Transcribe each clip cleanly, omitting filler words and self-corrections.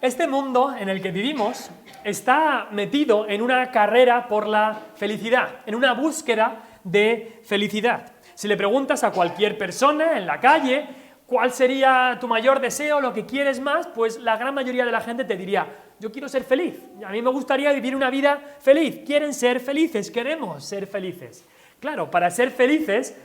Este mundo en el que vivimos está metido en una carrera por la felicidad, en una búsqueda de felicidad. Si le preguntas a cualquier persona en la calle cuál sería tu mayor deseo, lo que quieres más, pues la gran mayoría de la gente te diría: yo quiero ser feliz, a mí me gustaría vivir una vida feliz. Quieren ser felices, queremos ser felices. Claro, para ser felices,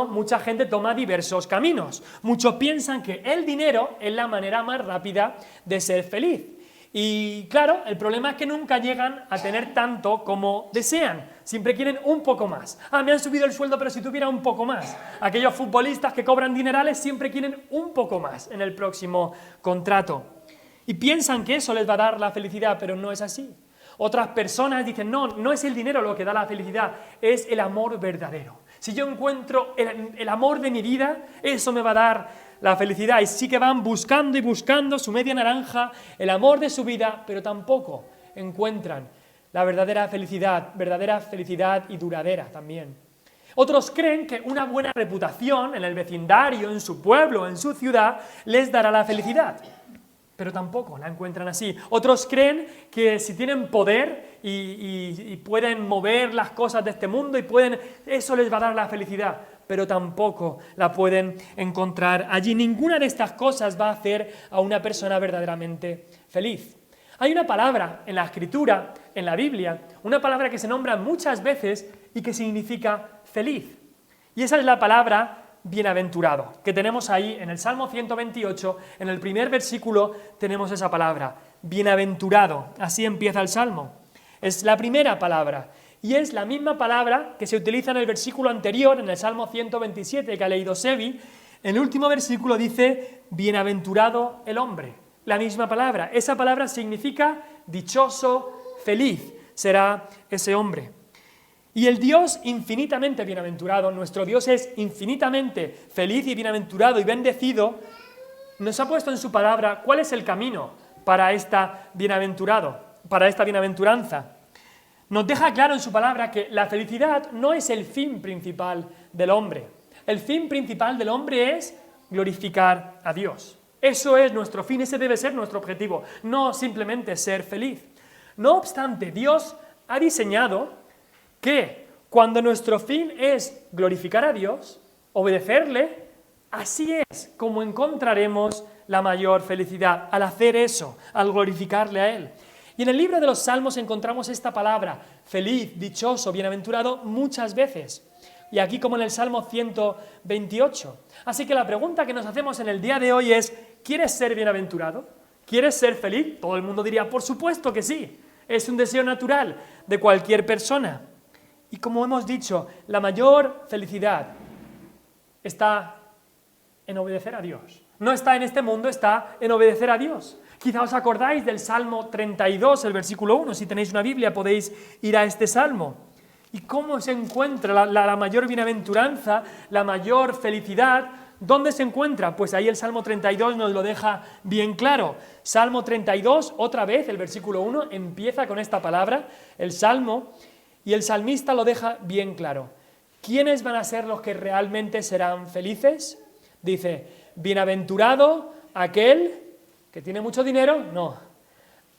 mucha gente toma diversos caminos. Muchos piensan que el dinero es la manera más rápida de ser feliz. Y claro, el problema es que nunca llegan a tener tanto como desean. Siempre quieren un poco más. Me han subido el sueldo, pero si tuviera un poco más. Aquellos futbolistas que cobran dinerales siempre quieren un poco más en el próximo contrato. Y piensan que eso les va a dar la felicidad, pero no es así. Otras personas dicen: no es el dinero lo que da la felicidad, es el amor verdadero. Si yo encuentro el amor de mi vida, eso me va a dar la felicidad. Y sí que van buscando y buscando su media naranja, el amor de su vida, pero tampoco encuentran la verdadera felicidad y duradera también. Otros creen que una buena reputación en el vecindario, en su pueblo, en su ciudad, les dará la felicidad, pero tampoco la encuentran así. Otros creen que si tienen poder y pueden mover las cosas de este mundo eso les va a dar la felicidad, pero tampoco la pueden encontrar allí. Ninguna de estas cosas va a hacer a una persona verdaderamente feliz. Hay una palabra en la Escritura, en la Biblia, una palabra que se nombra muchas veces y que significa feliz. Y esa es la palabra bienaventurado, que tenemos ahí en el Salmo 128, en el primer versículo tenemos esa palabra, bienaventurado, así empieza el Salmo. Es la primera palabra, y es la misma palabra que se utiliza en el versículo anterior, en el Salmo 127, que ha leído Sebi. En el último versículo dice, bienaventurado el hombre, la misma palabra. Esa palabra significa dichoso, feliz, será ese hombre. Y el Dios infinitamente bienaventurado, nuestro Dios es infinitamente feliz y bienaventurado y bendecido, nos ha puesto en su palabra cuál es el camino para esta bienaventuranza. Nos deja claro en su palabra que la felicidad no es el fin principal del hombre. El fin principal del hombre es glorificar a Dios. Eso es nuestro fin, ese debe ser nuestro objetivo, no simplemente ser feliz. No obstante, Dios ha diseñado que cuando nuestro fin es glorificar a Dios, obedecerle, así es como encontraremos la mayor felicidad, al hacer eso, al glorificarle a Él. Y en el libro de los Salmos encontramos esta palabra, feliz, dichoso, bienaventurado, muchas veces. Y aquí como en el Salmo 128. Así que la pregunta que nos hacemos en el día de hoy es, ¿quieres ser bienaventurado? ¿Quieres ser feliz? Todo el mundo diría, por supuesto que sí. Es un deseo natural de cualquier persona. Y como hemos dicho, la mayor felicidad está en obedecer a Dios. No está en este mundo, está en obedecer a Dios. Quizá os acordáis del Salmo 32, el versículo 1. Si tenéis una Biblia podéis ir a este Salmo. ¿Y cómo se encuentra la mayor bienaventuranza, la mayor felicidad? ¿Dónde se encuentra? Pues ahí el Salmo 32 nos lo deja bien claro. Salmo 32, otra vez, el versículo 1, empieza con esta palabra, el Salmo, y el salmista lo deja bien claro. ¿Quiénes van a ser los que realmente serán felices? Dice, bienaventurado aquel que tiene mucho dinero, no.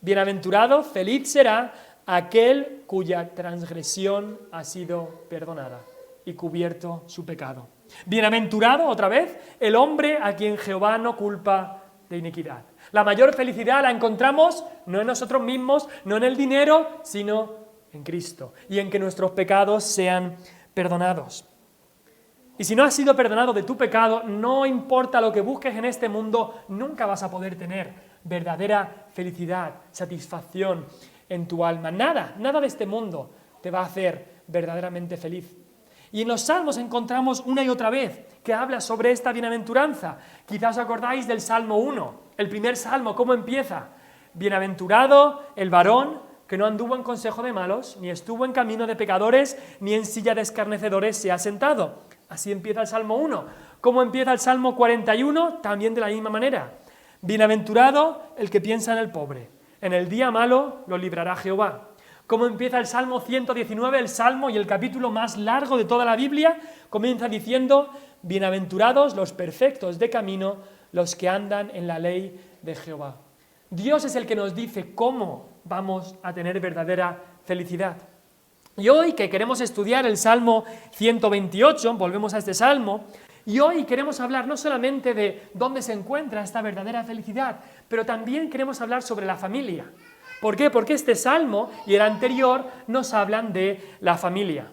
Bienaventurado, feliz será aquel cuya transgresión ha sido perdonada y cubierto su pecado. Bienaventurado, otra vez, el hombre a quien Jehová no culpa de iniquidad. La mayor felicidad la encontramos no en nosotros mismos, no en el dinero, sino en Cristo y en que nuestros pecados sean perdonados. Y si no has sido perdonado de tu pecado, no importa lo que busques en este mundo, nunca vas a poder tener verdadera felicidad, satisfacción en tu alma. Nada de este mundo te va a hacer verdaderamente feliz. Y en los Salmos encontramos una y otra vez que habla sobre esta bienaventuranza. Quizás os acordáis del Salmo 1, el primer Salmo, ¿cómo empieza? Bienaventurado el varón que no anduvo en consejo de malos, ni estuvo en camino de pecadores, ni en silla de escarnecedores se ha sentado. Así empieza el Salmo 1. ¿Cómo empieza el Salmo 41? También de la misma manera. Bienaventurado el que piensa en el pobre. En el día malo lo librará Jehová. ¿Cómo empieza el Salmo 119? El Salmo y el capítulo más largo de toda la Biblia comienza diciendo, bienaventurados los perfectos de camino, los que andan en la ley de Jehová. Dios es el que nos dice cómo vamos a tener verdadera felicidad. Y hoy que queremos estudiar el Salmo 128, volvemos a este Salmo, y hoy queremos hablar no solamente de dónde se encuentra esta verdadera felicidad, pero también queremos hablar sobre la familia. ¿Por qué? Porque este Salmo y el anterior nos hablan de la familia.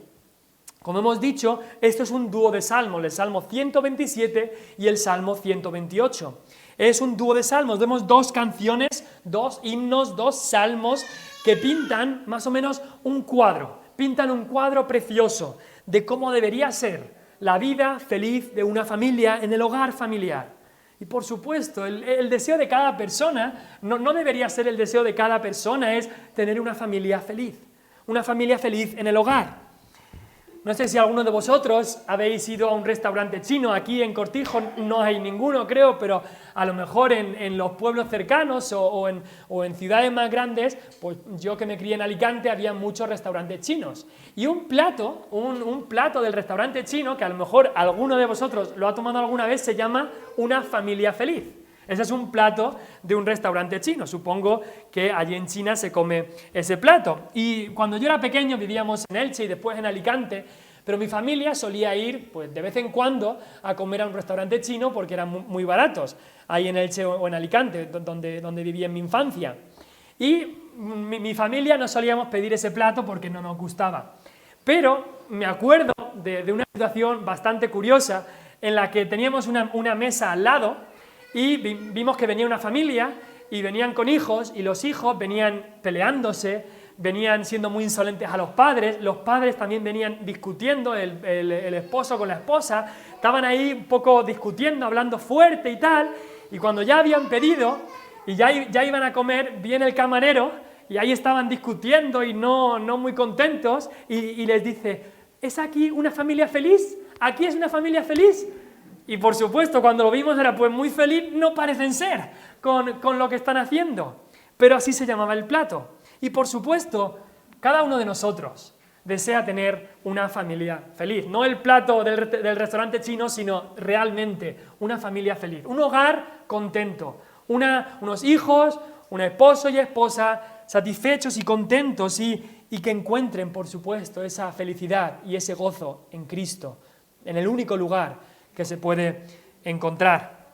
Como hemos dicho, esto es un dúo de salmos, el Salmo 127 y el Salmo 128. Es un dúo de salmos, vemos dos canciones, dos himnos, dos salmos que pintan más o menos un cuadro, pintan un cuadro precioso de cómo debería ser la vida feliz de una familia en el hogar familiar. Y por supuesto, el deseo de cada persona, no debería ser el deseo de cada persona, es tener una familia feliz en el hogar. No sé si alguno de vosotros habéis ido a un restaurante chino. Aquí en Cortijo no hay ninguno, creo, pero a lo mejor en los pueblos cercanos o en ciudades más grandes, pues yo que me crié en Alicante, había muchos restaurantes chinos. Y un plato del restaurante chino, que a lo mejor alguno de vosotros lo ha tomado alguna vez, se llama una familia feliz. Ese es un plato de un restaurante chino. Supongo que allí en China se come ese plato. Y cuando yo era pequeño vivíamos en Elche y después en Alicante, pero mi familia solía ir pues, de vez en cuando a comer a un restaurante chino porque eran muy baratos, ahí en Elche o en Alicante, donde vivía en mi infancia. Y mi familia no solíamos pedir ese plato porque no nos gustaba. Pero me acuerdo de una situación bastante curiosa en la que teníamos una mesa al lado y vimos que venía una familia y venían con hijos y los hijos venían peleándose, venían siendo muy insolentes a los padres también venían discutiendo, el esposo con la esposa, estaban ahí un poco discutiendo, hablando fuerte y tal, y cuando ya habían pedido y ya iban a comer, viene el camarero y ahí estaban discutiendo y no muy contentos y les dice, ¿es aquí una familia feliz? ¿Aquí es una familia feliz? Y por supuesto, cuando lo vimos era pues muy feliz, no parecen ser con lo que están haciendo. Pero así se llamaba el plato. Y por supuesto, cada uno de nosotros desea tener una familia feliz. No el plato del restaurante chino, sino realmente una familia feliz. Un hogar contento. Unos hijos, un esposo y esposa satisfechos y contentos y que encuentren, por supuesto, esa felicidad y ese gozo en Cristo, en el único lugar que se puede encontrar.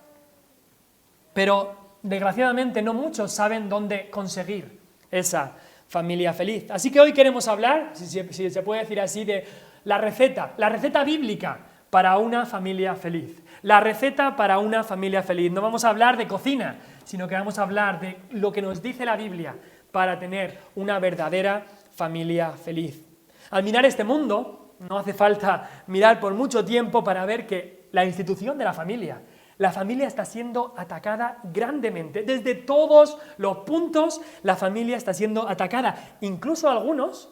Pero, desgraciadamente, no muchos saben dónde conseguir esa familia feliz. Así que hoy queremos hablar, si se puede decir así, de la receta bíblica para una familia feliz. La receta para una familia feliz. No vamos a hablar de cocina, sino que vamos a hablar de lo que nos dice la Biblia para tener una verdadera familia feliz. Al mirar este mundo, no hace falta mirar por mucho tiempo para ver que la institución de la familia está siendo atacada grandemente. Desde todos los puntos, la familia está siendo atacada. Incluso a algunos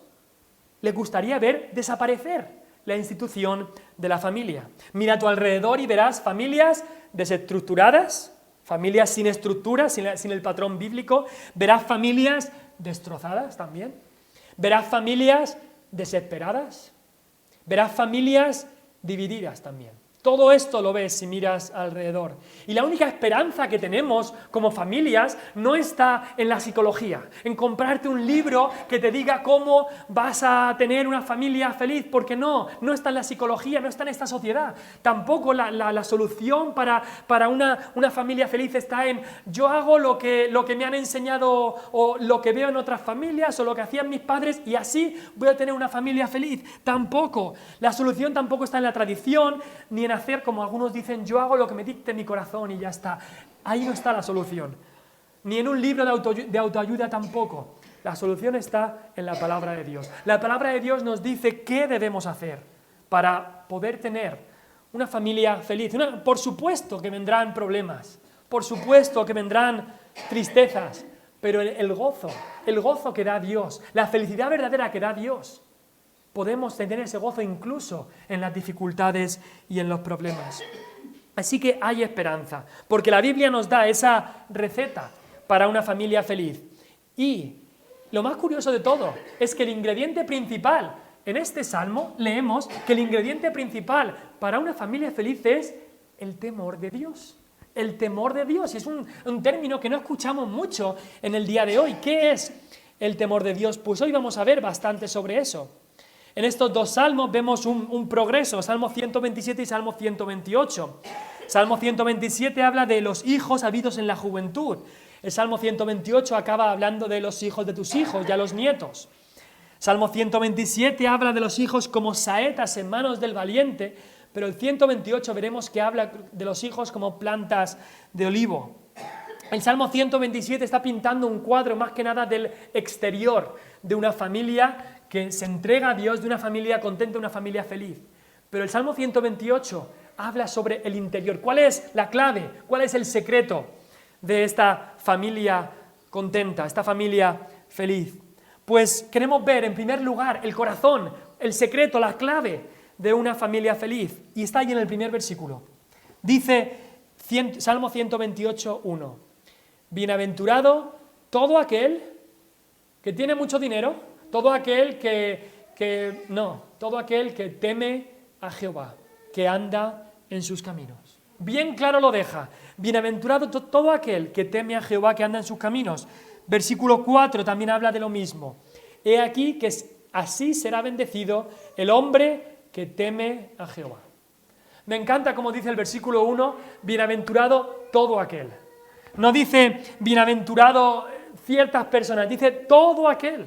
les gustaría ver desaparecer la institución de la familia. Mira a tu alrededor y verás familias desestructuradas, familias sin estructura, sin el patrón bíblico. Verás familias destrozadas también. Verás familias desesperadas. Verás familias divididas también. Todo esto lo ves si miras alrededor. Y la única esperanza que tenemos como familias no está en la psicología, en comprarte un libro que te diga cómo vas a tener una familia feliz, porque no está en la psicología, no está en esta sociedad. Tampoco la solución para una familia feliz está en yo hago lo que me han enseñado o lo que veo en otras familias o lo que hacían mis padres y así voy a tener una familia feliz. Tampoco. La solución tampoco está en la tradición ni en hacer como algunos dicen, yo hago lo que me dicte mi corazón y ya está. Ahí no está la solución. Ni en un libro de autoayuda tampoco. La solución está en la palabra de Dios. La palabra de Dios nos dice qué debemos hacer para poder tener una familia feliz. Por supuesto que vendrán problemas, por supuesto que vendrán tristezas, pero el gozo que da Dios, la felicidad verdadera que da Dios, podemos tener ese gozo incluso en las dificultades y en los problemas. Así que hay esperanza, porque la Biblia nos da esa receta para una familia feliz. Y lo más curioso de todo es que el ingrediente principal, en este salmo leemos que el ingrediente principal para una familia feliz es el temor de Dios. el temor de Dios. Y es un término que no escuchamos mucho en el día de hoy. ¿Qué es el temor de Dios? Pues hoy vamos a ver bastante sobre eso. En estos dos salmos vemos un progreso, Salmo 127 y Salmo 128. Salmo 127 habla de los hijos habidos en la juventud. El Salmo 128 acaba hablando de los hijos de tus hijos, ya los nietos. Salmo 127 habla de los hijos como saetas en manos del valiente, pero el 128 veremos que habla de los hijos como plantas de olivo. El Salmo 127 está pintando un cuadro más que nada del exterior, de una familia que se entrega a Dios, de una familia contenta, una familia feliz. Pero el Salmo 128 habla sobre el interior. ¿Cuál es la clave? ¿Cuál es el secreto de esta familia contenta, esta familia feliz? Pues queremos ver en primer lugar el corazón, el secreto, la clave de una familia feliz. Y está ahí en el primer versículo. Dice Salmo 128, 1. Bienaventurado todo aquel que tiene mucho dinero, todo aquel todo aquel que teme a Jehová, que anda en sus caminos. Bien claro lo deja. Bienaventurado todo aquel que teme a Jehová, que anda en sus caminos. Versículo 4 también habla de lo mismo. He aquí que así será bendecido el hombre que teme a Jehová. Me encanta como dice el versículo 1, bienaventurado todo aquel. No dice bienaventurado ciertas personas, dice todo aquel.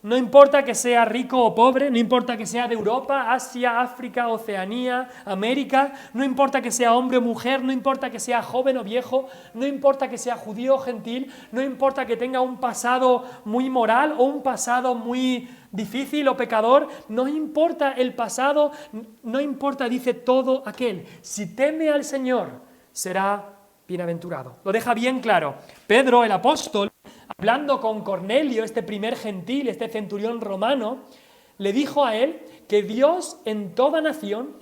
No importa que sea rico o pobre, no importa que sea de Europa, Asia, África, Oceanía, América, no importa que sea hombre o mujer, no importa que sea joven o viejo, no importa que sea judío o gentil, no importa que tenga un pasado muy moral o un pasado muy difícil o pecador, no importa el pasado, no importa, dice todo aquel. Si teme al Señor, será bienaventurado. Lo deja bien claro. Pedro, el apóstol, hablando con Cornelio, este primer gentil, este centurión romano, le dijo a él que Dios en toda nación,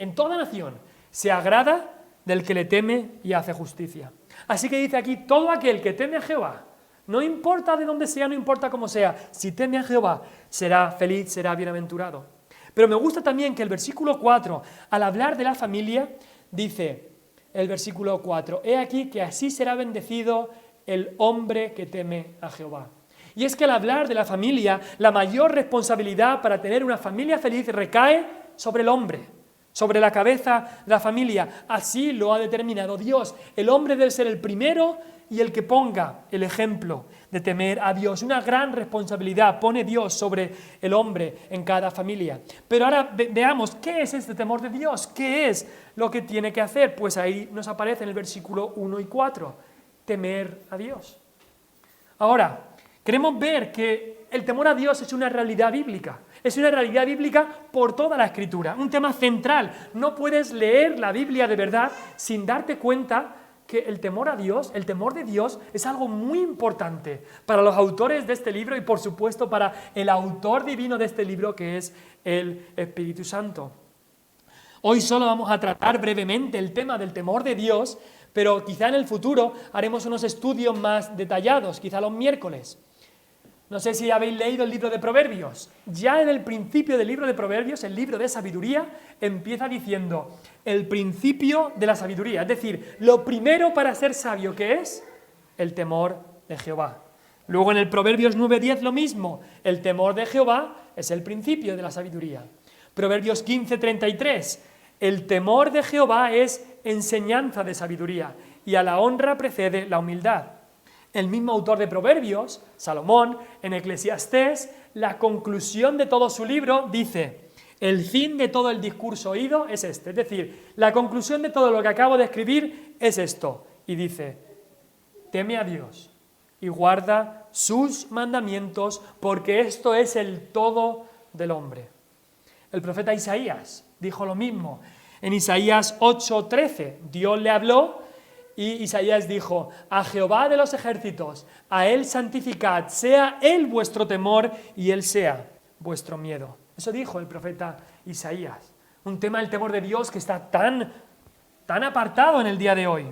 se agrada del que le teme y hace justicia. Así que dice aquí, todo aquel que teme a Jehová, no importa de dónde sea, no importa cómo sea, si teme a Jehová, será feliz, será bienaventurado. Pero me gusta también que el versículo 4, al hablar de la familia, dice el versículo 4, he aquí que así será bendecido el hombre que teme a Jehová. Y es que al hablar de la familia, la mayor responsabilidad para tener una familia feliz recae sobre el hombre, sobre la cabeza de la familia. Así lo ha determinado Dios. El hombre debe ser el primero y el que ponga el ejemplo de temer a Dios. Una gran responsabilidad pone Dios sobre el hombre en cada familia. Pero ahora veamos, ¿qué es este temor de Dios? ¿Qué es lo que tiene que hacer? Pues ahí nos aparece en el versículo 1 y 4. Temer a Dios. Ahora, queremos ver que el temor a Dios es una realidad bíblica. Es una realidad bíblica por toda la Escritura, un tema central. No puedes leer la Biblia de verdad sin darte cuenta que el temor a Dios, el temor de Dios, es algo muy importante para los autores de este libro y por supuesto para el autor divino de este libro, que es el Espíritu Santo. Hoy solo vamos a tratar brevemente el tema del temor de Dios, pero quizá en el futuro haremos unos estudios más detallados, quizá los miércoles. No sé si habéis leído el libro de Proverbios. Ya en el principio del libro de Proverbios, el libro de sabiduría, empieza diciendo el principio de la sabiduría. Es decir, lo primero para ser sabio, que es el temor de Jehová. Luego en el Proverbios 9:10 lo mismo. El temor de Jehová es el principio de la sabiduría. Proverbios 15:33. El temor de Jehová es enseñanza de sabiduría y a la honra precede la humildad. El mismo autor de Proverbios, Salomón, en Eclesiastés, la conclusión de todo su libro dice, el fin de todo el discurso oído es este. Es decir, la conclusión de todo lo que acabo de escribir es esto. Y dice, teme a Dios y guarda sus mandamientos, porque esto es el todo del hombre. El profeta Isaías dijo lo mismo. En Isaías 8:13, Dios le habló y Isaías dijo, a Jehová de los ejércitos, a Él santificad, sea Él vuestro temor y Él sea vuestro miedo. Eso dijo el profeta Isaías. Un tema del temor de Dios que está tan apartado en el día de hoy.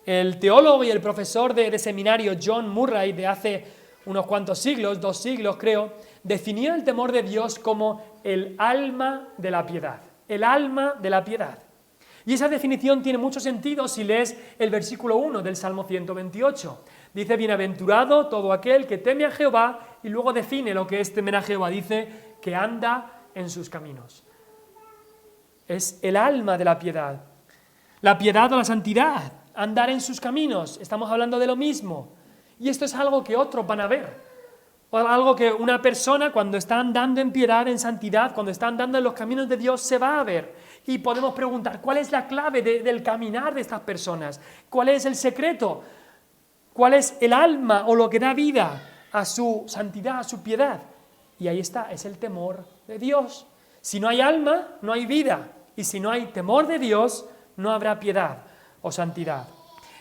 El teólogo y el profesor de seminario John Murray, de hace unos cuantos siglos, 2 siglos creo, definió el temor de Dios como el alma de la piedad. El alma de la piedad. Y esa definición tiene mucho sentido si lees el versículo 1 del Salmo 128. Dice, bienaventurado todo aquel que teme a Jehová, y luego define lo que es temer a Jehová. Dice que anda en sus caminos. Es el alma de la piedad. La piedad o la santidad, andar en sus caminos. Estamos hablando de lo mismo. Y esto es algo que otros van a ver. O algo que una persona cuando está andando en piedad, en santidad, cuando está andando en los caminos de Dios, se va a ver. Y podemos preguntar, ¿cuál es la clave del caminar de estas personas? ¿Cuál es el secreto? ¿Cuál es el alma o lo que da vida a su santidad, a su piedad? Y ahí está, es el temor de Dios. Si no hay alma, no hay vida. Y si no hay temor de Dios, no habrá piedad o santidad.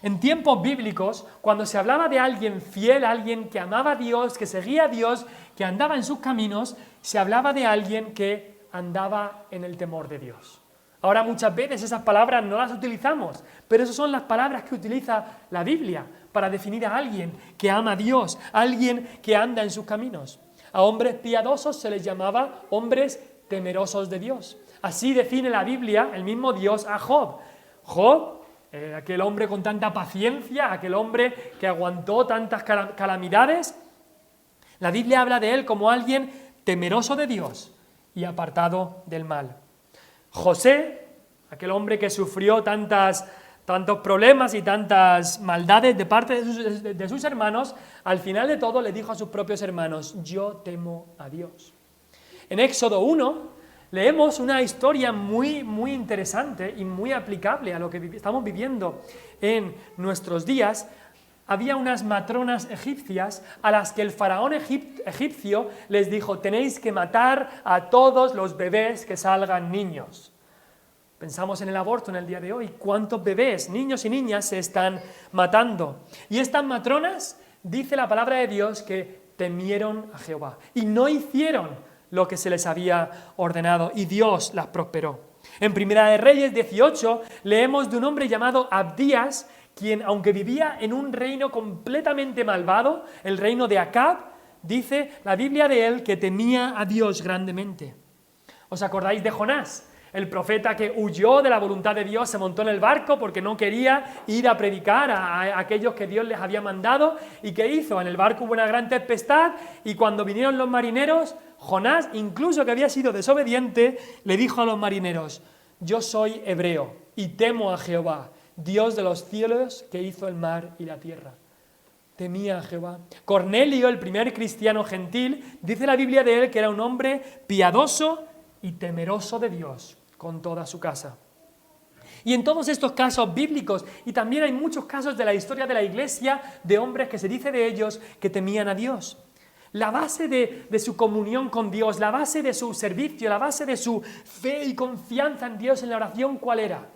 En tiempos bíblicos, cuando se hablaba de alguien fiel, alguien que amaba a Dios, que seguía a Dios, que andaba en sus caminos, se hablaba de alguien que andaba en el temor de Dios. Ahora muchas veces esas palabras no las utilizamos, pero esas son las palabras que utiliza la Biblia para definir a alguien que ama a Dios, alguien que anda en sus caminos. A hombres piadosos se les llamaba hombres temerosos de Dios. Así define la Biblia, el mismo Dios, a Job. Job, aquel hombre con tanta paciencia, aquel hombre que aguantó tantas calamidades, la Biblia habla de él como alguien temeroso de Dios y apartado del mal. José, aquel hombre que sufrió tantos problemas y tantas maldades de parte de sus hermanos, al final de todo le dijo a sus propios hermanos, yo temo a Dios. En Éxodo 1 leemos una historia muy, muy interesante y muy aplicable a lo que estamos viviendo en nuestros días. Había unas matronas egipcias a las que el faraón egipcio les dijo, tenéis que matar a todos los bebés que salgan niños. Pensamos en el aborto en el día de hoy. ¿Cuántos bebés, niños y niñas se están matando? Y estas matronas, dice la palabra de Dios, que temieron a Jehová y no hicieron lo que se les había ordenado, y Dios las prosperó. En Primera de Reyes 18 leemos de un hombre llamado Abdías, quien, aunque vivía en un reino completamente malvado, el reino de Acab, dice la Biblia de él que temía a Dios grandemente. ¿Os acordáis de Jonás? El profeta que huyó de la voluntad de Dios, se montó en el barco porque no quería ir a predicar a aquellos que Dios les había mandado. ¿Y qué hizo? En el barco hubo una gran tempestad y cuando vinieron los marineros, Jonás, incluso que había sido desobediente, le dijo a los marineros, yo soy hebreo y temo a Jehová, Dios de los cielos que hizo el mar y la tierra. Temía a Jehová. Cornelio, el primer cristiano gentil, dice la Biblia de él que era un hombre piadoso y temeroso de Dios con toda su casa. Y en todos estos casos bíblicos, y también hay muchos casos de la historia de la Iglesia, de hombres que se dice de ellos que temían a Dios. La base de su comunión con Dios, la base de su servicio, la base de su fe y confianza en Dios en la oración, ¿cuál era?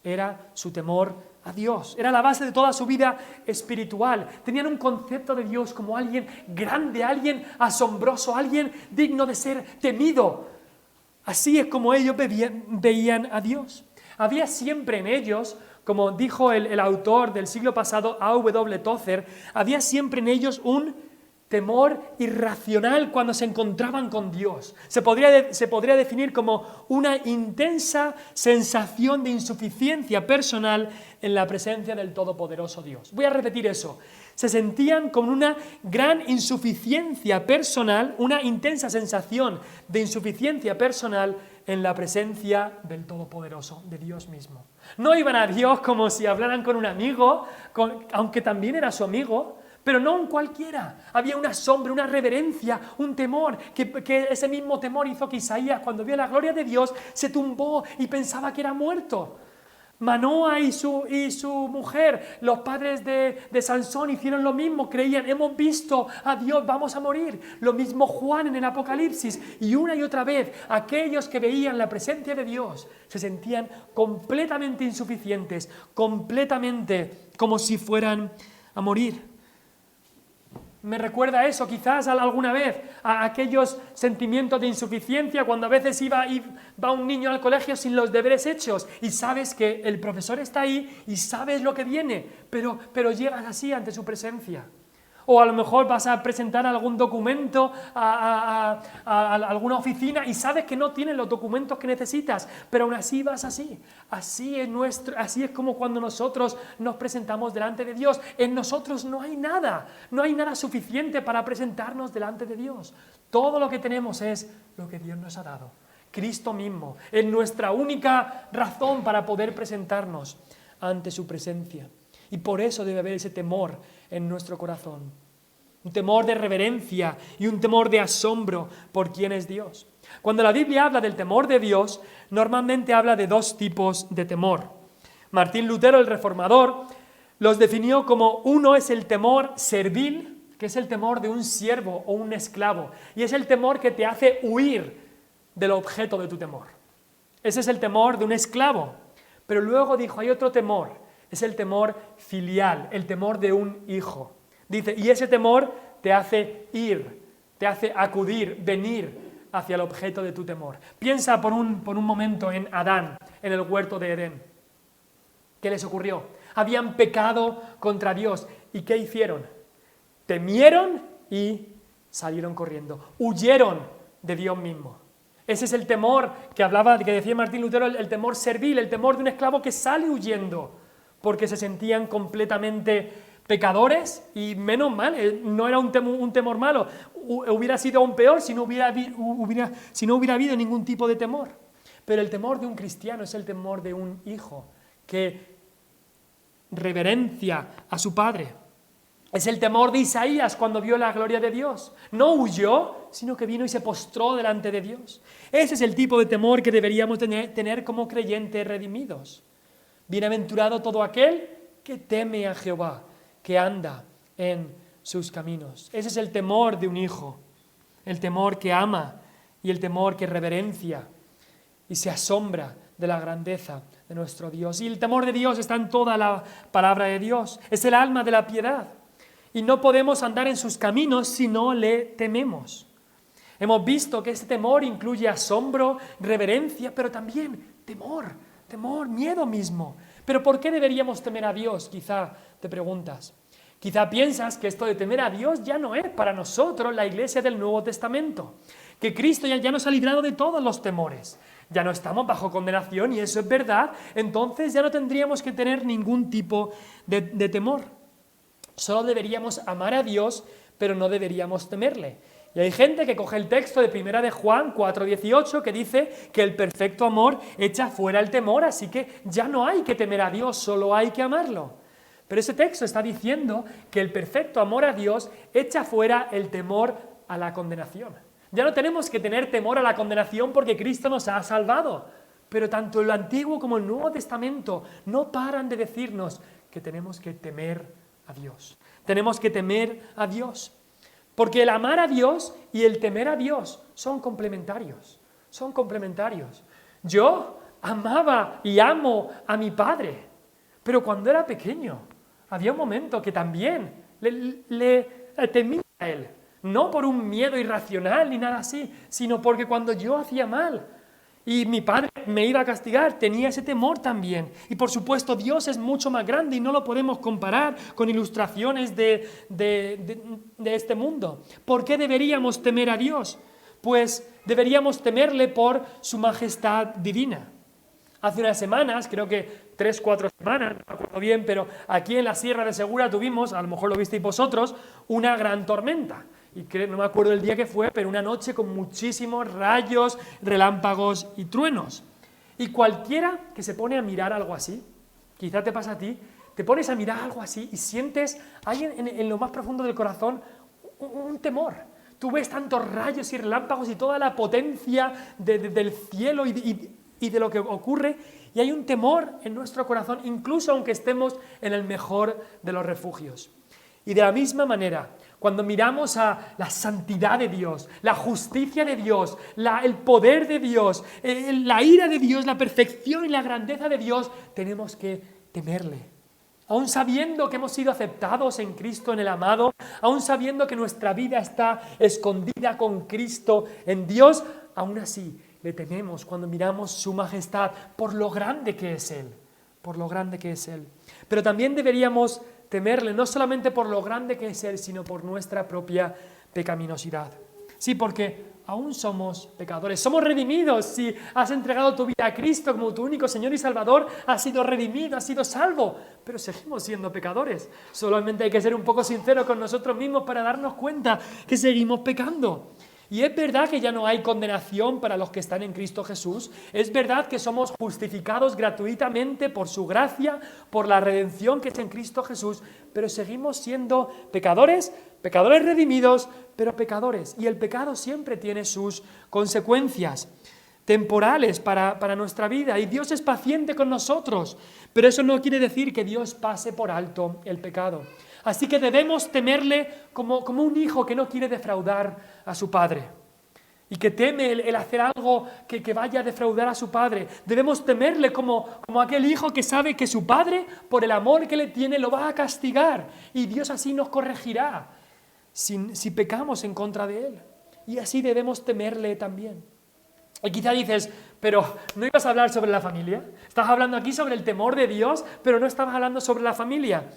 Era su temor a Dios. Era la base de toda su vida espiritual. Tenían un concepto de Dios como alguien grande, alguien asombroso, alguien digno de ser temido. Así es como ellos veían a Dios. Había siempre en ellos, como dijo el autor del siglo pasado, A.W. Tozer, había siempre en ellos un temor irracional cuando se encontraban con Dios. Se podría definir como una intensa sensación de insuficiencia personal en la presencia del Todopoderoso Dios. Voy a repetir eso. Se sentían con una gran insuficiencia personal, una intensa sensación de insuficiencia personal en la presencia del Todopoderoso, de Dios mismo. No iban a Dios como si hablaran con un amigo, aunque también era su amigo, pero no un cualquiera. Había una sombra, una reverencia, un temor, que ese mismo temor hizo que Isaías, cuando vio la gloria de Dios, se tumbó y pensaba que era muerto. Manoa y su mujer, los padres de Sansón, hicieron lo mismo, creían, hemos visto a Dios, vamos a morir. Lo mismo Juan en el Apocalipsis, y una y otra vez, aquellos que veían la presencia de Dios se sentían completamente insuficientes, completamente como si fueran a morir. Me recuerda eso quizás alguna vez, a aquellos sentimientos de insuficiencia cuando a veces va un niño al colegio sin los deberes hechos y sabes que el profesor está ahí y sabes lo que viene, pero llegas así ante su presencia. o a lo mejor vas a presentar algún documento a alguna oficina y sabes que no tienes los documentos que necesitas, pero aún así vas así. Así es como cuando nosotros nos presentamos delante de Dios. En nosotros no hay nada suficiente para presentarnos delante de Dios. Todo lo que tenemos es lo que Dios nos ha dado. Cristo mismo es nuestra única razón para poder presentarnos ante su presencia. Y por eso debe haber ese temor en nuestro corazón. Un temor de reverencia y un temor de asombro por quién es Dios. Cuando la Biblia habla del temor de Dios, normalmente habla de dos tipos de temor. Martín Lutero, el reformador, los definió como: uno es el temor servil, que es el temor de un siervo o un esclavo, y es el temor que te hace huir del objeto de tu temor. Ese es el temor de un esclavo. Pero luego dijo, hay otro temor, es el temor filial, el temor de un hijo. Dice, y ese temor te hace ir, te hace acudir, venir hacia el objeto de tu temor. Piensa por un momento en Adán, en el huerto de Edén. ¿Qué les ocurrió? Habían pecado contra Dios. ¿Y qué hicieron? Temieron y salieron corriendo. Huyeron de Dios mismo. Ese es el temor que decía Martín Lutero, el temor servil, el temor de un esclavo que sale huyendo porque se sentían completamente pecadores y menos mal, no era un temor malo, hubiera sido aún peor si no hubiera habido ningún tipo de temor. Pero el temor de un cristiano es el temor de un hijo que reverencia a su padre. Es el temor de Isaías cuando vio la gloria de Dios. No huyó, sino que vino y se postró delante de Dios. Ese es el tipo de temor que deberíamos tener como creyentes redimidos. Bienaventurado todo aquel que teme a Jehová, que anda en sus caminos. Ese es el temor de un hijo, el temor que ama y el temor que reverencia y se asombra de la grandeza de nuestro Dios. Y el temor de Dios está en toda la palabra de Dios. Es el alma de la piedad. Y no podemos andar en sus caminos si no le tememos. Hemos visto que ese temor incluye asombro, reverencia, pero también temor, miedo mismo. ¿Pero por qué deberíamos temer a Dios? Quizá te preguntas. Quizá piensas que esto de temer a Dios ya no es para nosotros la iglesia del Nuevo Testamento, que Cristo ya nos ha librado de todos los temores. Ya no estamos bajo condenación y eso es verdad, entonces ya no tendríamos que tener ningún tipo de temor. Solo deberíamos amar a Dios, pero no deberíamos temerle. Y hay gente que coge el texto de 1 de Juan 4:18 que dice que el perfecto amor echa fuera el temor, así que ya no hay que temer a Dios, solo hay que amarlo. Pero ese texto está diciendo que el perfecto amor a Dios echa fuera el temor a la condenación. Ya no tenemos que tener temor a la condenación porque Cristo nos ha salvado. Pero tanto el Antiguo como el Nuevo Testamento no paran de decirnos que tenemos que temer a Dios. Tenemos que temer a Dios. Porque el amar a Dios y el temer a Dios son complementarios. Son complementarios. Yo amaba y amo a mi padre, pero cuando era pequeño había un momento que también le temía a él. No por un miedo irracional ni nada así, sino porque cuando yo hacía mal y mi padre me iba a castigar, tenía ese temor también. Y por supuesto Dios es mucho más grande y no lo podemos comparar con ilustraciones de este mundo. ¿Por qué deberíamos temer a Dios? Pues deberíamos temerle por su majestad divina. Hace unas semanas, creo que 3-4 semanas, no me acuerdo bien, pero aquí en la Sierra de Segura tuvimos, a lo mejor lo visteis vosotros, una gran tormenta. Y no me acuerdo el día que fue, pero una noche con muchísimos rayos, relámpagos y truenos. Y cualquiera que se pone a mirar algo así, quizá te pasa a ti, te pones a mirar algo así y sientes ahí en lo más profundo del corazón un temor. Tú ves tantos rayos y relámpagos y toda la potencia del cielo y de lo que ocurre, y hay un temor en nuestro corazón, incluso aunque estemos en el mejor de los refugios. Y de la misma manera, cuando miramos a la santidad de Dios, la justicia de Dios, el poder de Dios, la ira de Dios, la perfección y la grandeza de Dios, tenemos que temerle. Aún sabiendo que hemos sido aceptados en Cristo, en el amado, aún sabiendo que nuestra vida está escondida con Cristo en Dios, aún así le tememos cuando miramos su majestad por lo grande que es Él, por lo grande que es Él. Pero también deberíamos temerle, no solamente por lo grande que es Él, sino por nuestra propia pecaminosidad. Sí, porque aún somos pecadores, somos redimidos. Si has entregado tu vida a Cristo como tu único Señor y Salvador, has sido redimido, has sido salvo, pero seguimos siendo pecadores. Solamente hay que ser un poco sinceros con nosotros mismos para darnos cuenta que seguimos pecando. Y es verdad que ya no hay condenación para los que están en Cristo Jesús. Es verdad que somos justificados gratuitamente por su gracia, por la redención que es en Cristo Jesús, pero seguimos siendo pecadores, pecadores redimidos, pero pecadores. Y el pecado siempre tiene sus consecuencias temporales para nuestra vida. Y Dios es paciente con nosotros, pero eso no quiere decir que Dios pase por alto el pecado. Así que debemos temerle como un hijo que no quiere defraudar a su padre y que teme el hacer algo que vaya a defraudar a su padre. Debemos temerle como aquel hijo que sabe que su padre, por el amor que le tiene, lo va a castigar y Dios así nos corregirá si pecamos en contra de él. Y así debemos temerle también. Y quizá dices, pero ¿no ibas a hablar sobre la familia? Estás hablando aquí sobre el temor de Dios, pero no estabas hablando sobre la familia.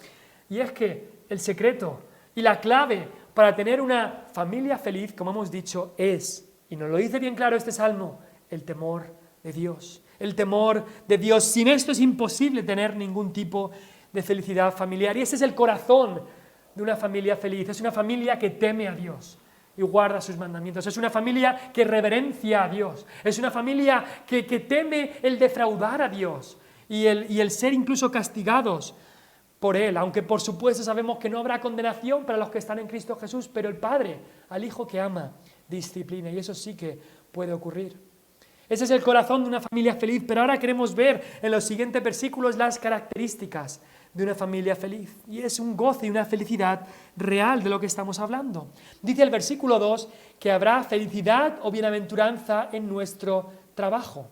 Y es que el secreto y la clave para tener una familia feliz, como hemos dicho, es, y nos lo dice bien claro este salmo, el temor de Dios. El temor de Dios. Sin esto es imposible tener ningún tipo de felicidad familiar. Y ese es el corazón de una familia feliz. Es una familia que teme a Dios y guarda sus mandamientos. Es una familia que reverencia a Dios. Es una familia que teme el defraudar a Dios y el ser incluso castigados por Él, aunque por supuesto sabemos que no habrá condenación para los que están en Cristo Jesús, pero el Padre, al Hijo que ama, disciplina, y eso sí que puede ocurrir. Ese es el corazón de una familia feliz, pero ahora queremos ver en los siguientes versículos las características de una familia feliz, y es un goce y una felicidad real de lo que estamos hablando. Dice el versículo 2 que habrá felicidad o bienaventuranza en nuestro trabajo.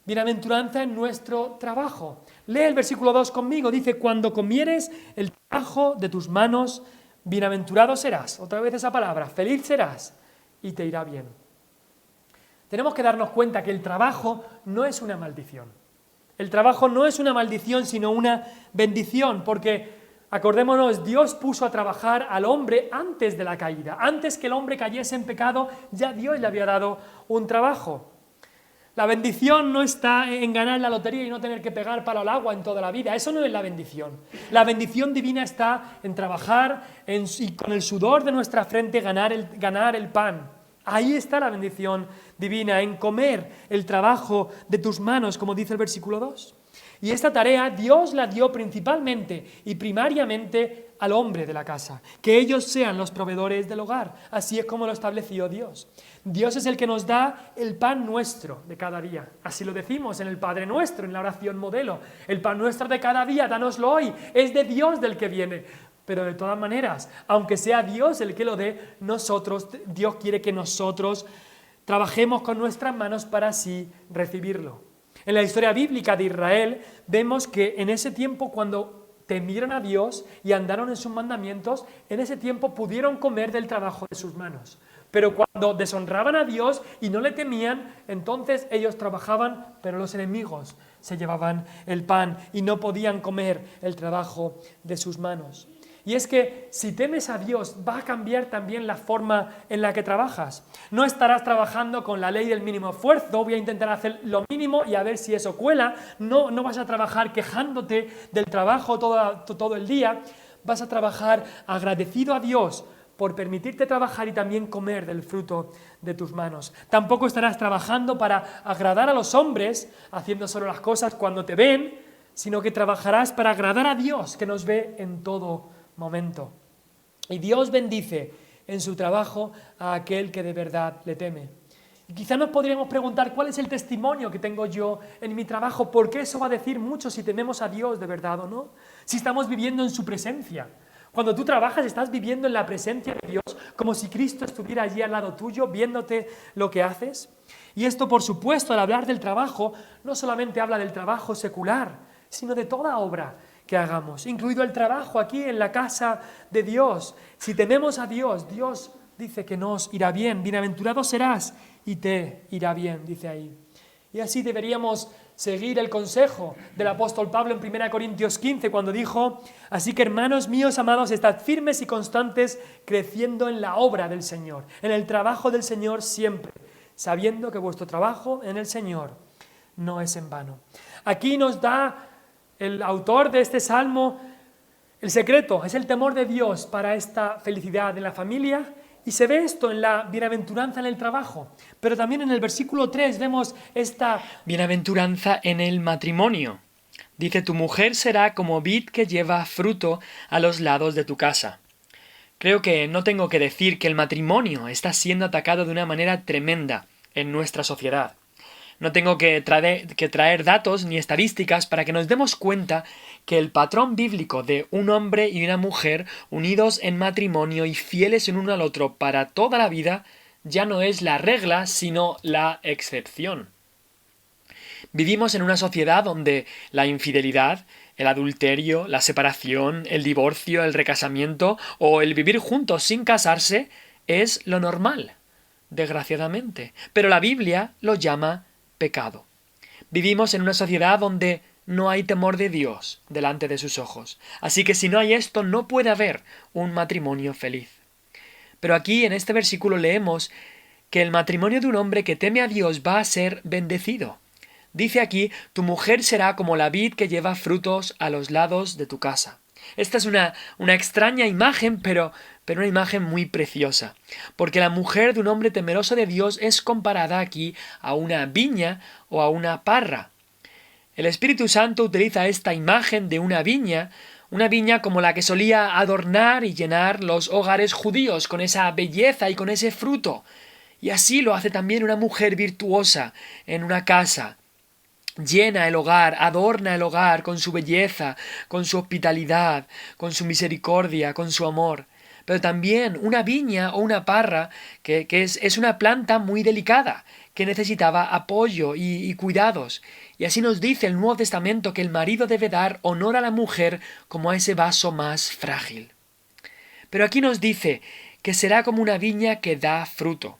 Bienaventuranza en nuestro trabajo. Lee el versículo 2 conmigo. Dice, cuando comieres el trabajo de tus manos, bienaventurado serás. Otra vez esa palabra, feliz serás y te irá bien. Tenemos que darnos cuenta que el trabajo no es una maldición. El trabajo no es una maldición, sino una bendición, porque acordémonos, Dios puso a trabajar al hombre antes de la caída. Antes que el hombre cayese en pecado, ya Dios le había dado un trabajo. La bendición no está en ganar la lotería y no tener que pegar palo al agua en toda la vida. Eso no es la bendición. La bendición divina está en trabajar y con el sudor de nuestra frente ganar el pan. Ahí está la bendición divina, en comer el trabajo de tus manos, como dice el versículo 2. Y esta tarea Dios la dio principalmente y primariamente al hombre de la casa, que ellos sean los proveedores del hogar. Así es como lo estableció Dios. Dios es el que nos da el pan nuestro de cada día. Así lo decimos en el Padre Nuestro, en la oración modelo. El pan nuestro de cada día, dánoslo hoy. Es de Dios del que viene. Pero de todas maneras, aunque sea Dios el que lo dé, Dios quiere que nosotros trabajemos con nuestras manos para así recibirlo. En la historia bíblica de Israel vemos que en ese tiempo, cuando temieron a Dios y andaron en sus mandamientos, en ese tiempo pudieron comer del trabajo de sus manos. Pero cuando deshonraban a Dios y no le temían, entonces ellos trabajaban, pero los enemigos se llevaban el pan y no podían comer el trabajo de sus manos. Y es que si temes a Dios, va a cambiar también la forma en la que trabajas. No estarás trabajando con la ley del mínimo esfuerzo, voy a intentar hacer lo mínimo y a ver si eso cuela. No vas a trabajar quejándote del trabajo todo el día. Vas a trabajar agradecido a Dios por permitirte trabajar y también comer del fruto de tus manos. Tampoco estarás trabajando para agradar a los hombres, haciendo solo las cosas cuando te ven, sino que trabajarás para agradar a Dios, que nos ve en todo momento. Y Dios bendice en su trabajo a aquel que de verdad le teme. Y quizá nos podríamos preguntar cuál es el testimonio que tengo yo en mi trabajo, porque eso va a decir mucho si tememos a Dios de verdad o no, si estamos viviendo en su presencia. Cuando tú trabajas estás viviendo en la presencia de Dios, como si Cristo estuviera allí al lado tuyo, viéndote lo que haces. Y esto, por supuesto, al hablar del trabajo, no solamente habla del trabajo secular, sino de toda obra que hagamos, incluido el trabajo aquí en la casa de Dios. Si tememos a Dios, Dios dice que nos irá bien. Bienaventurado serás y te irá bien, dice ahí. Y así deberíamos seguir el consejo del apóstol Pablo en 1 Corintios 15, cuando dijo: así que, hermanos míos amados, estad firmes y constantes, creciendo en la obra del Señor, en el trabajo del Señor siempre, sabiendo que vuestro trabajo en el Señor no es en vano. Aquí nos da el autor de este salmo el secreto, es el temor de Dios para esta felicidad en la familia. Y se ve esto en la bienaventuranza en el trabajo, pero también en el versículo 3 vemos esta bienaventuranza en el matrimonio. Dice: tu mujer será como vid que lleva fruto a los lados de tu casa. Creo que no tengo que decir que el matrimonio está siendo atacado de una manera tremenda en nuestra sociedad. No tengo que traer datos ni estadísticas para que nos demos cuenta que el patrón bíblico de un hombre y una mujer unidos en matrimonio y fieles en uno al otro para toda la vida ya no es la regla, sino la excepción. Vivimos en una sociedad donde la infidelidad, el adulterio, la separación, el divorcio, el recasamiento o el vivir juntos sin casarse es lo normal, desgraciadamente. Pero la Biblia lo llama pecado. Vivimos en una sociedad donde no hay temor de Dios delante de sus ojos. Así que si no hay esto, no puede haber un matrimonio feliz. Pero aquí en este versículo leemos que el matrimonio de un hombre que teme a Dios va a ser bendecido. Dice aquí: tu mujer será como la vid que lleva frutos a los lados de tu casa. Esta es una extraña imagen, pero una imagen muy preciosa, porque la mujer de un hombre temeroso de Dios es comparada aquí a una viña o a una parra. El Espíritu Santo utiliza esta imagen de una viña como la que solía adornar y llenar los hogares judíos con esa belleza y con ese fruto. Y así lo hace también una mujer virtuosa en una casa. Llena el hogar, adorna el hogar con su belleza, con su hospitalidad, con su misericordia, con su amor. Pero también una viña o una parra que es una planta muy delicada, que necesitaba apoyo y cuidados. Y así nos dice el Nuevo Testamento que el marido debe dar honor a la mujer como a ese vaso más frágil. Pero aquí nos dice que será como una viña que da fruto.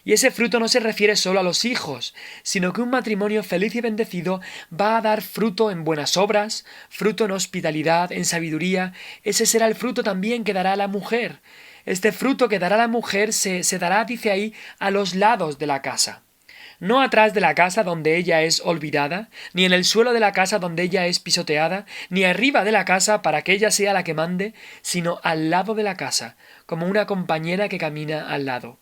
Y ese fruto no se refiere solo a los hijos, sino que un matrimonio feliz y bendecido va a dar fruto en buenas obras, fruto en hospitalidad, en sabiduría. Ese será el fruto también que dará la mujer. Este fruto que dará la mujer se dará, dice ahí, a los lados de la casa. No atrás de la casa donde ella es olvidada, ni en el suelo de la casa donde ella es pisoteada, ni arriba de la casa para que ella sea la que mande, sino al lado de la casa, como una compañera que camina al lado.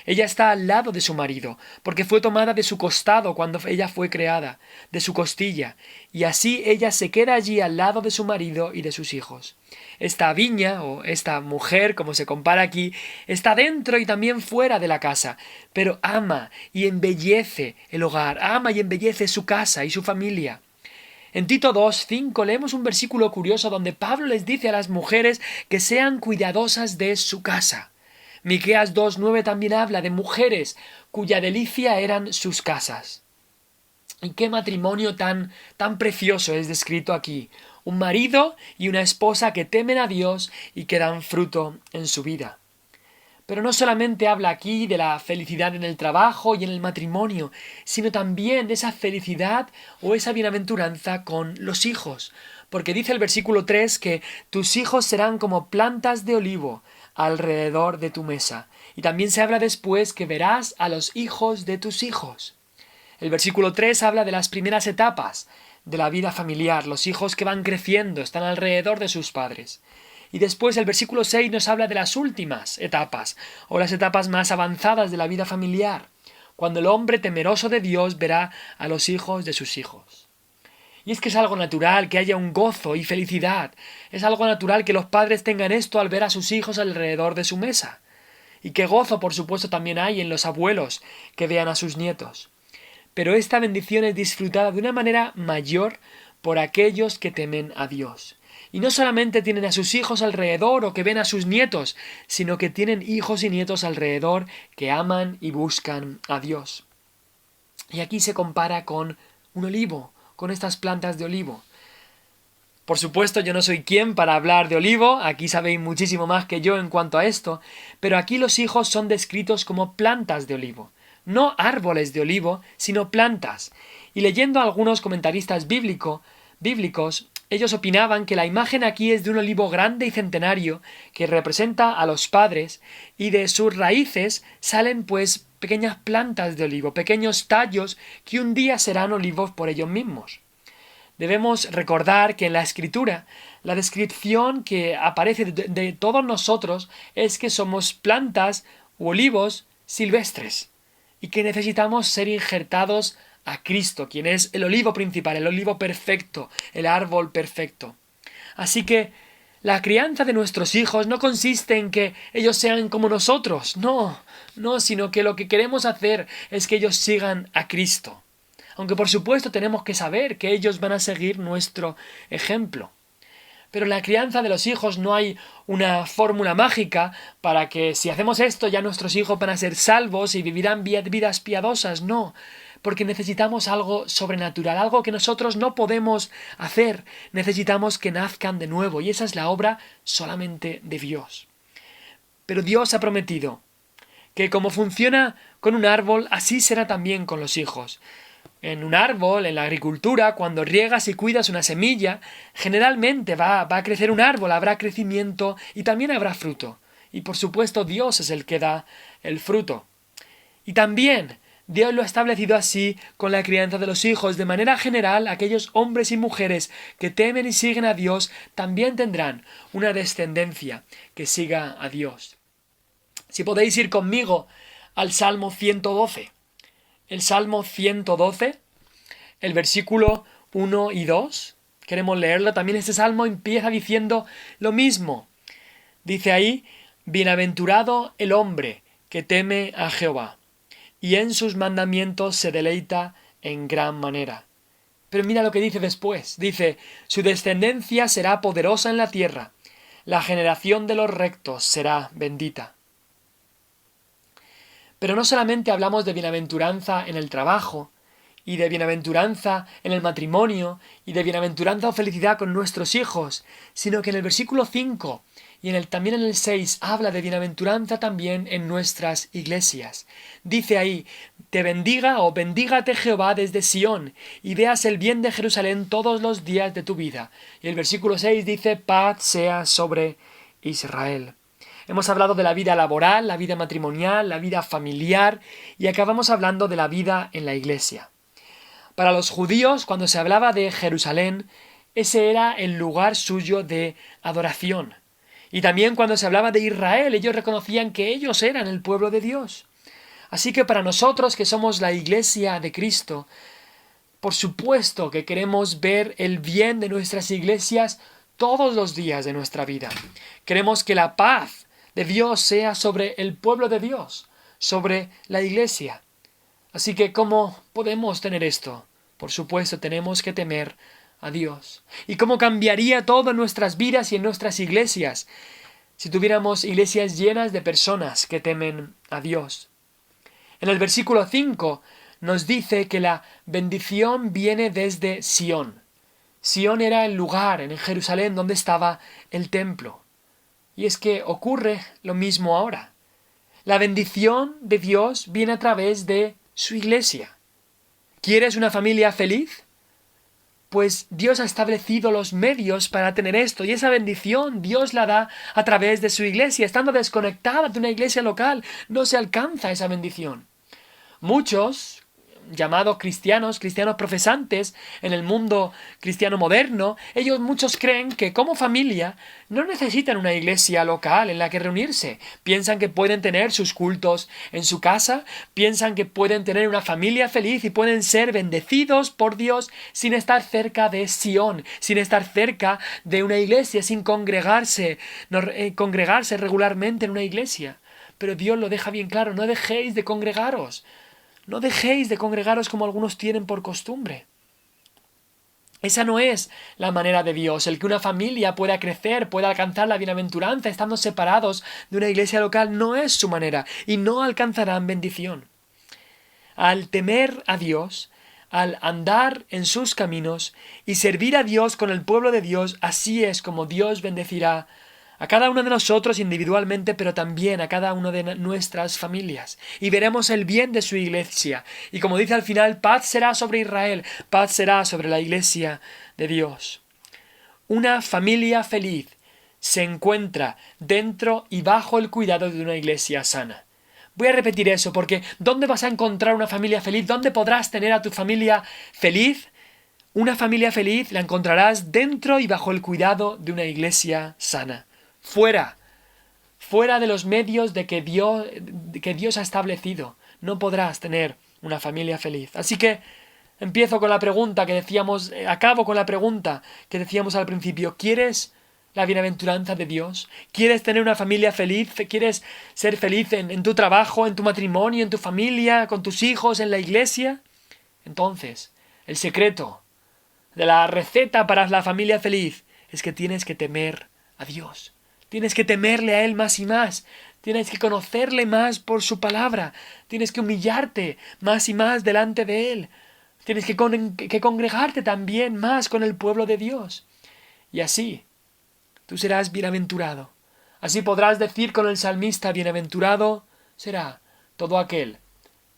Ella está al lado de su marido, porque fue tomada de su costado cuando ella fue creada, de su costilla, y así ella se queda allí al lado de su marido y de sus hijos. Esta viña, o esta mujer, como se compara aquí, está dentro y también fuera de la casa, pero ama y embellece el hogar, ama y embellece su casa y su familia. En Tito 2:5 leemos un versículo curioso donde Pablo les dice a las mujeres que sean cuidadosas de su casa. Miqueas 2:9 también habla de mujeres cuya delicia eran sus casas. Y qué matrimonio tan precioso es descrito aquí. Un marido y una esposa que temen a Dios y que dan fruto en su vida. Pero no solamente habla aquí de la felicidad en el trabajo y en el matrimonio, sino también de esa felicidad o esa bienaventuranza con los hijos. Porque dice el versículo 3 que tus hijos serán como plantas de olivo alrededor de tu mesa. Y también se habla después que verás a los hijos de tus hijos. El versículo 3 habla de las primeras etapas de la vida familiar, los hijos que van creciendo, están alrededor de sus padres. Y después el versículo 6 nos habla de las últimas etapas, o las etapas más avanzadas de la vida familiar, cuando el hombre temeroso de Dios verá a los hijos de sus hijos. Y es que es algo natural que haya un gozo y felicidad. Es algo natural que los padres tengan esto al ver a sus hijos alrededor de su mesa. Y qué gozo, por supuesto, también hay en los abuelos que vean a sus nietos. Pero esta bendición es disfrutada de una manera mayor por aquellos que temen a Dios. Y no solamente tienen a sus hijos alrededor o que ven a sus nietos, sino que tienen hijos y nietos alrededor que aman y buscan a Dios. Y aquí se compara con un olivo, con estas plantas de olivo. Por supuesto, yo no soy quien para hablar de olivo, aquí sabéis muchísimo más que yo en cuanto a esto, pero aquí los hijos son descritos como plantas de olivo. no árboles de olivo, sino plantas. Y leyendo a algunos comentaristas bíblicos, ellos opinaban que la imagen aquí es de un olivo grande y centenario que representa a los padres, y de sus raíces salen pues pequeñas plantas de olivo, pequeños tallos que un día serán olivos por ellos mismos. Debemos recordar que en la Escritura la descripción que aparece de todos nosotros es que somos plantas u olivos silvestres y que necesitamos ser injertados a Cristo, quien es el olivo principal, el olivo perfecto, el árbol perfecto. Así que la crianza de nuestros hijos no consiste en que ellos sean como nosotros, no, sino que lo que queremos hacer es que ellos sigan a Cristo. Aunque por supuesto tenemos que saber que ellos van a seguir nuestro ejemplo. Pero en la crianza de los hijos no hay una fórmula mágica para que si hacemos esto ya nuestros hijos van a ser salvos y vivirán vidas piadosas, no. Porque necesitamos algo sobrenatural, algo que nosotros no podemos hacer. Necesitamos que nazcan de nuevo y esa es la obra solamente de Dios. Pero Dios ha prometido que como funciona con un árbol, así será también con los hijos. En un árbol, en la agricultura, cuando riegas y cuidas una semilla, generalmente va a crecer un árbol, habrá crecimiento y también habrá fruto. Y por supuesto Dios es el que da el fruto. Y también Dios lo ha establecido así con la crianza de los hijos. De manera general, aquellos hombres y mujeres que temen y siguen a Dios también tendrán una descendencia que siga a Dios. Si podéis ir conmigo al Salmo 112. El Salmo 112, el versículo 1 y 2. Queremos leerlo. También este salmo empieza diciendo lo mismo. Dice ahí, bienaventurado el hombre que teme a Jehová, y en sus mandamientos se deleita en gran manera. Pero mira lo que dice después. Dice, su descendencia será poderosa en la tierra, la generación de los rectos será bendita. Pero no solamente hablamos de bienaventuranza en el trabajo, y de bienaventuranza en el matrimonio, y de bienaventuranza o felicidad con nuestros hijos, sino que en el versículo 5 y también en el 6 habla de bienaventuranza también en nuestras iglesias. Dice ahí, te bendiga o bendígate Jehová desde Sión, y veas el bien de Jerusalén todos los días de tu vida. Y el versículo 6 dice, paz sea sobre Israel. Hemos hablado de la vida laboral, la vida matrimonial, la vida familiar y acabamos hablando de la vida en la iglesia. Para los judíos, cuando se hablaba de Jerusalén, ese era el lugar suyo de adoración. Y también cuando se hablaba de Israel, ellos reconocían que ellos eran el pueblo de Dios. Así que para nosotros que somos la iglesia de Cristo, por supuesto que queremos ver el bien de nuestras iglesias todos los días de nuestra vida. Queremos que la paz de Dios sea sobre el pueblo de Dios, sobre la iglesia. Así que, ¿cómo podemos tener esto? Por supuesto, tenemos que temer a Dios. ¿Y cómo cambiaría todo en nuestras vidas y en nuestras iglesias si tuviéramos iglesias llenas de personas que temen a Dios? En el versículo 5 nos dice que la bendición viene desde Sión. Sión era el lugar en Jerusalén donde estaba el templo. Y es que ocurre lo mismo ahora. La bendición de Dios viene a través de su iglesia. ¿Quieres una familia feliz? Pues Dios ha establecido los medios para tener esto, y esa bendición Dios la da a través de su iglesia. Estando desconectada de una iglesia local, no se alcanza esa bendición. Muchos llamados cristianos profesantes en el mundo cristiano moderno, muchos creen que como familia no necesitan una iglesia local en la que reunirse. Piensan que pueden tener sus cultos en su casa, piensan que pueden tener una familia feliz y pueden ser bendecidos por Dios sin estar cerca de Sión, sin estar cerca de una iglesia, sin congregarse regularmente en una iglesia. Pero Dios lo deja bien claro, no dejéis de congregaros. No dejéis de congregaros como algunos tienen por costumbre. Esa no es la manera de Dios, el que una familia pueda crecer, pueda alcanzar la bienaventuranza estando separados de una iglesia local, no es su manera y no alcanzarán bendición. Al temer a Dios, al andar en sus caminos y servir a Dios con el pueblo de Dios, así es como Dios bendecirá a cada uno de nosotros individualmente, pero también a cada una de nuestras familias. Y veremos el bien de su iglesia. Y como dice al final, paz será sobre Israel, paz será sobre la iglesia de Dios. Una familia feliz se encuentra dentro y bajo el cuidado de una iglesia sana. Voy a repetir eso porque ¿dónde vas a encontrar una familia feliz? ¿Dónde podrás tener a tu familia feliz? Una familia feliz la encontrarás dentro y bajo el cuidado de una iglesia sana. Fuera de los medios que Dios ha establecido, no podrás tener una familia feliz. Así que acabo con la pregunta que decíamos al principio. ¿Quieres la bienaventuranza de Dios? ¿Quieres tener una familia feliz? ¿Quieres ser feliz en tu trabajo, en tu matrimonio, en tu familia, con tus hijos, en la iglesia? Entonces, el secreto de la receta para la familia feliz es que tienes que temer a Dios. Tienes que temerle a Él más y más. Tienes que conocerle más por su palabra. Tienes que humillarte más y más delante de Él. Tienes que congregarte también más con el pueblo de Dios. Y así tú serás bienaventurado. Así podrás decir con el salmista, bienaventurado será todo aquel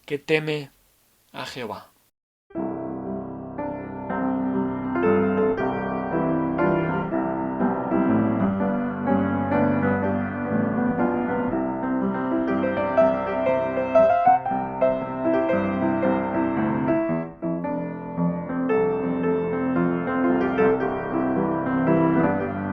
que teme a Jehová.